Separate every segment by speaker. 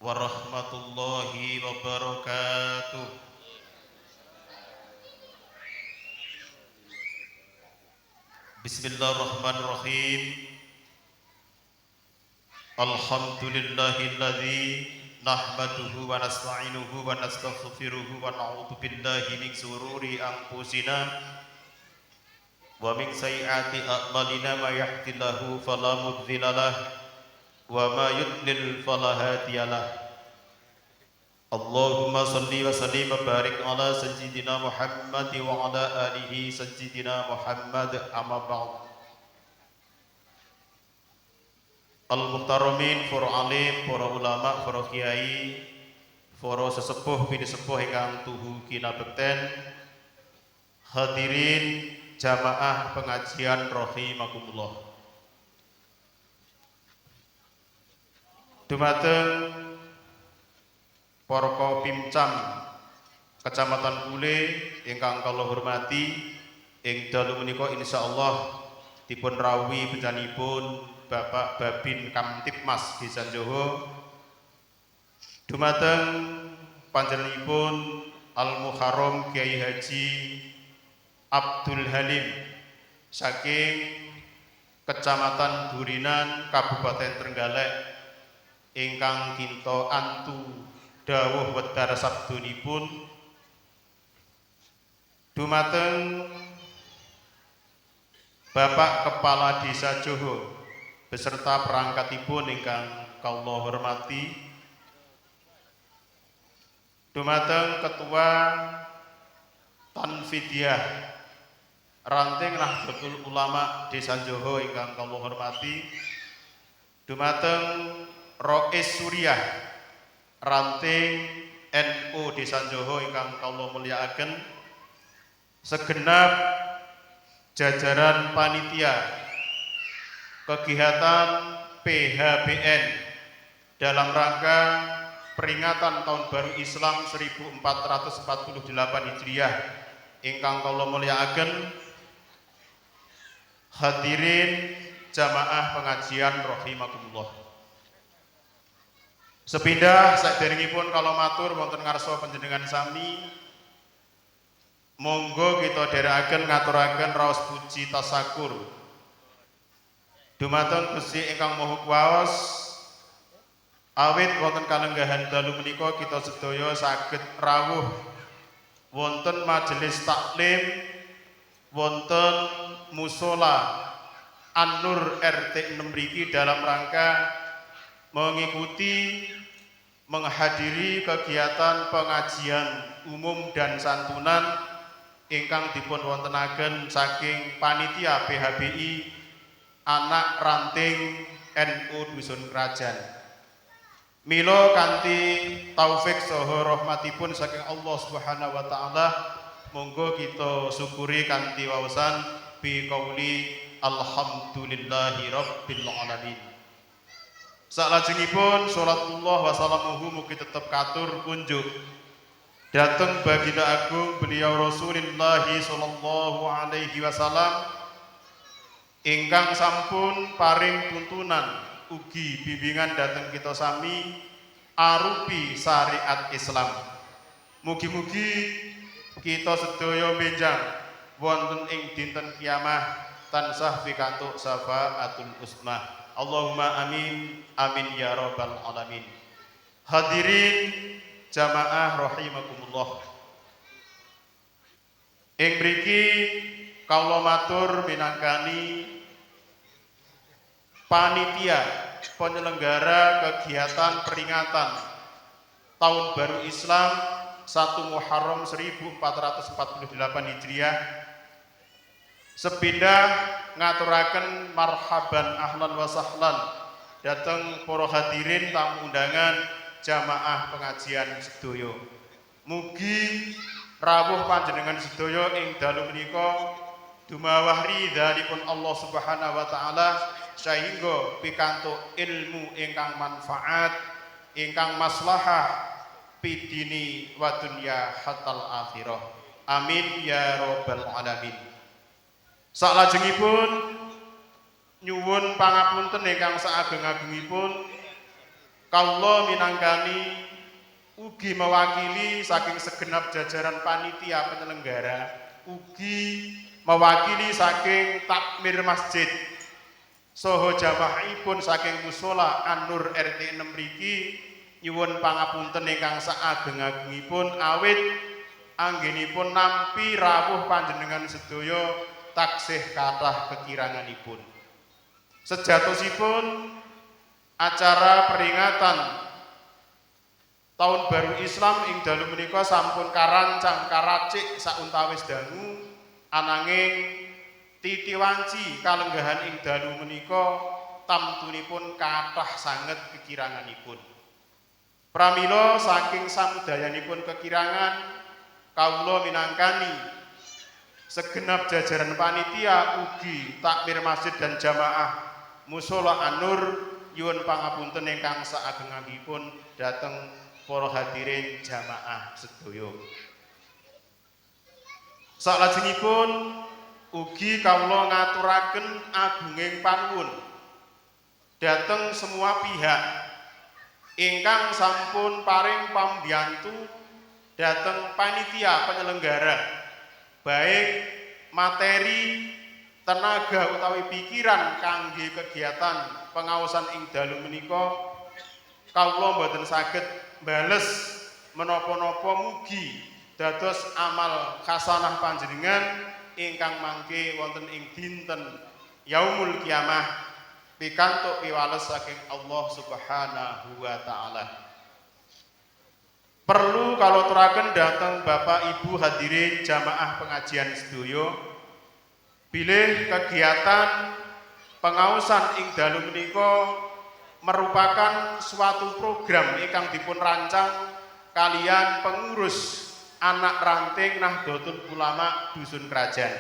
Speaker 1: warahmatullahi wabarakatuh. Bismillahirrahmanirrahim. Alhamdulillahilladzi nahmaduhu wa nasta'inuhu wa nastaghfiruhu wa na'udzu billahi min shururi anfusina wa min sayyiati a'malina may yahdihillahu fala mudhilla lahu wa ma yudlil fala hadiyalah. Allahumma salli wa sallim wa barik ala sayyidina Muhammad wa ala alihi sayyidina Muhammad, amma ba'd. Al-muhtaramin, para alim, para ulama, para kiai, para sesepuh bini sepuh ingkang tuhu kinabekten, hadirin jamaah pengajian rahimakumullah. Dumateng para Pimcam Kecamatan Kule ingkang kula hormati, ing dalu menika insyaallah dipun rawuhi bejanipun Bapak Babin Kamtipmas Desa Joho, dumateng panjenenganipun Al-Muharram Kiai Haji Abdul Halim saking Kecamatan Durinan Kabupaten Trenggalek ingkang kinto antu dawuh wedar sabdunipun dumateng Bapak Kepala Desa Joho beserta perangkatipun ingkang kula hormati, dumateng Ketua Tanfidiyah Ranting Nahdlatul Ulama Desa Joho ingkang kula hormati, dumateng Rois Suriah Ranting NU Desa Joho ingkang kula mulyakaken, segenap jajaran panitia kegiatan PHBN dalam rangka peringatan Tahun Baru Islam 1448 Hijriah ingkang kula mulyakaken, hadirin jamaah pengajian rahimakumullah. Sepindah saderengipun kula matur wonten ngarsa panjenengan sami, monggo kita dherekaken ngaturaken raos puji tasakur dumateng Gusti ingkang Maha Kuwaos, awit wonten kalenggahan dalu menika kita sedaya saged rawuh wonten majelis taklim wonten mushola An-Nur RT 6 mriki dalam rangka mengikuti menghadiri kegiatan pengajian umum dan santunan ingkang dipun wontenaken saking panitia PHBI Anak Ranting NU Dusun Krajan. Mila kanthi taufik saha rahmatipun saking Allah Subhanahu wa taala, monggo kita syukuri kanthi waosan bi qauli alhamdulillahi rabbil alamin. Salajengipun salatullah wa salamuhu mugi tetep katur kunjuk dhateng baginda agung beliau Rasulullah sallallahu alaihi wasallam ingkang sampun paring tuntunan ugi bimbingan dhateng kita sami arupi syariat Islam. Mugi-mugi kita sedaya benjang wonten ing dinten kiamah tansah pikantuk syafaatul usmah. Allahumma amin amin ya rabbal alamin. Hadirin jamaah rahimakumullah, ing mriki kula matur minangkani panitia penyelenggara kegiatan peringatan Tahun Baru Islam 1 Muharram 1448 Hijriah, sepindah ngaturaken marhaban ahlan wa sahlan dhateng para hadirin tamu undangan jamaah pengajian sedaya. Mugi rawuh panjenengan sedaya ing dalu menika dumawah ridhanipun Allah Subhanahu wa taala sehingga pikantuk ilmu ingkang manfaat, ingkang maslahah pidini wa dunya hatal akhirah. Amin ya rabbal alamin. Salajengipun nyuwun pangapunten ingkang saageng-agengipun Kawula minangkani ugi mewakili saking segenap jajaran panitia penyelenggara, ugi mewakili saking takmir masjid saha jamaahipun saking mushola An-Nur RT 6 mriki nyuwun pangapunten ingkang saageng-agengipun awit anggenipun nampi rawuh panjenengan sedaya taksih kathah kekiranganipun. Sejatosipun acara peringatan Tahun Baru Islam ing dalu menika sampun karancang karacik sauntawis dangu, ananging titi wanci kalenggahan ing dalu menika tamtunipun kathah sanget kekiranganipun. Pramila saking samudayanipun kekirangan, kawula minangkani segenap jajaran panitia ugi takmir masjid dan jamaah mushola An-Nur nyuwun pangapunten ingkang saageng-agengipun dhateng para hadirin jamaah sedaya. Salajengipun ugi kawula ngaturaken agunging panuwun dhateng semua pihak ingkang sampun paring pambiyantu dhateng panitia penyelenggara, baik materi, tenaga utawi pikiran kangge kegiatan pengaosan ing dalu menika kawula boten saged bales menapa-napa, mugi dados amal hasanah panjenengan ingkang mangke wonten ing dinten yaumul kiamah pikantuk piwales saking Allah Subhanahu wa taala. Perlu kalau turaken dateng Bapak Ibu hadirin jamaah pengajian sedaya, bilih kegiatan pengaosan ing dalu menika merupakan suatu program ingkang dipun rancang kalian pengurus anak ranting Nahdlatul Ulama Dusun Krajan.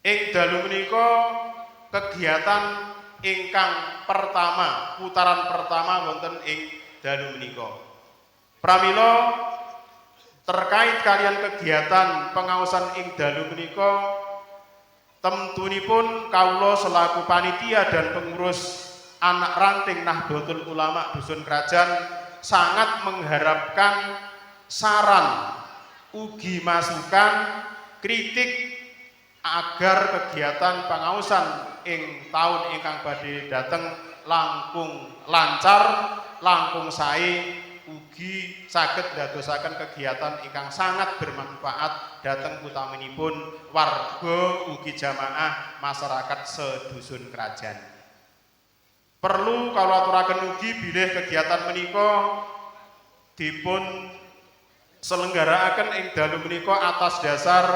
Speaker 1: Ing dalu menika kegiatan ingkang pertama, putaran pertama wonten ing dalu menika. Pramila terkait kalian kegiatan pengaosan ing dalu menika temtunipun kawula selaku panitia dan pengurus anak ranting Nahdlatul Ulama Dusun Krajan sangat mengharapkan saran, ugi masukan, kritik agar kegiatan pengaosan ing tahun ingkang badhe dateng langkung lancar, langkung sae, ugi saged dadosaken kegiatan ingkang sangat bermanfaat dhateng utaminipun warga ugi jamaah masyarakat sedusun Krajan. Perlu kalau aturaken ugi bilih kegiatan menika dipun selenggarakan ing dalu menika atas dasar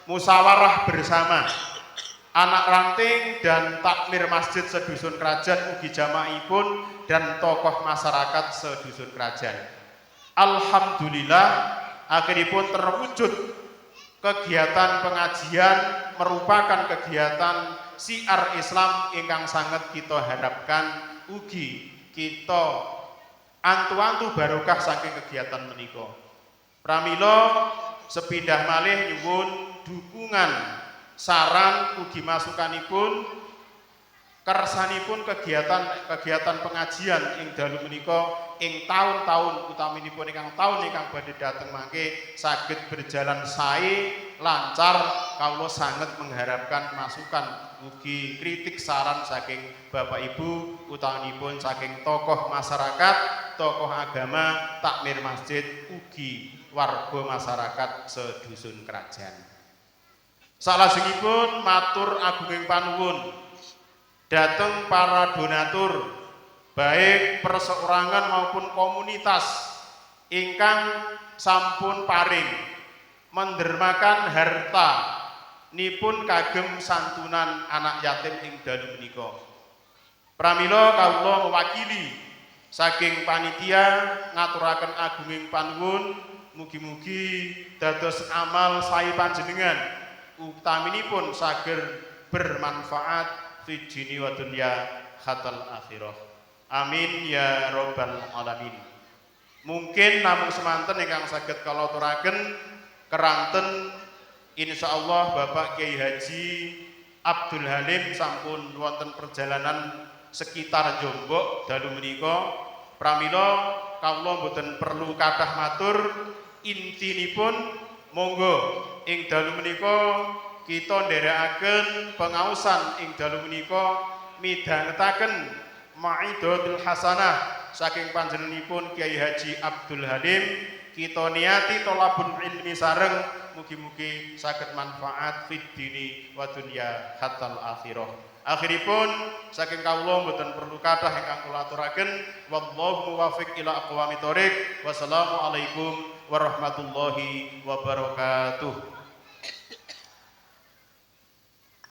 Speaker 1: musyawarah bersama anak ranting dan takmir masjid sedusun Krajan ugi jamaahipun dan tokoh masyarakat sedusun Krajan. Alhamdulillah akhiripun terwujud kegiatan pengajian merupakan kegiatan siar Islam ingkang sangat kita harapkan ugi kita antu-antu barokah saking kegiatan menika. Pramila sepindah malih nyuwun dukungan, saran ugi masukanipun kersanipun kegiatan pengajian ing dalu menika ing tahun-tahun utaminipun ingkang tahun ingkang badhe dhateng mangke saged berjalan sae lancar. Kawula sanget mengharapkan masukan ugi kritik saran saking Bapak Ibu utaminipun saking tokoh masyarakat, tokoh agama, takmir masjid ugi warga masyarakat sedusun Krajan. Salajengipun matur agunging panuwun dhateng para donatur baik perseorangan maupun komunitas ingkang sampun paring mendermakan harta nipun kagem santunan anak yatim ing dalu menika. Pramila kawula mewakili saking panitia ngaturaken agunging panuwun mugi-mugi dados amal sae panjenengan utaminipun saged bermanfaat fi dini wa dunya hatal akhirah. Amin ya rabbal alamin. Mungkin namung semanten ingkang saged kula aturaken keranten insyaallah Bapak Kiai Haji Abdul Halim sampun wonten perjalanan sekitar Jombok dalu menika pramila kawula mboten perlu kathah matur, intinipun monggo ing dalu menika kita nderekaken pengaosan ing dalu menika midhangetaken Maidatul Hasanah saking panjenenganipun Kiai Haji Abdul Halim. Kita niati tolabul ilmi sareng, mugi-mugi saged manfaat fid dini wa dunya hatal akhirah. Akhiripun saking kawula mboten perlu kathah ingkang kula aturaken, wallahu muwaffiq ila aqwamit thoriq. Wassalamualaikum warahmatullahi wabarakatuh.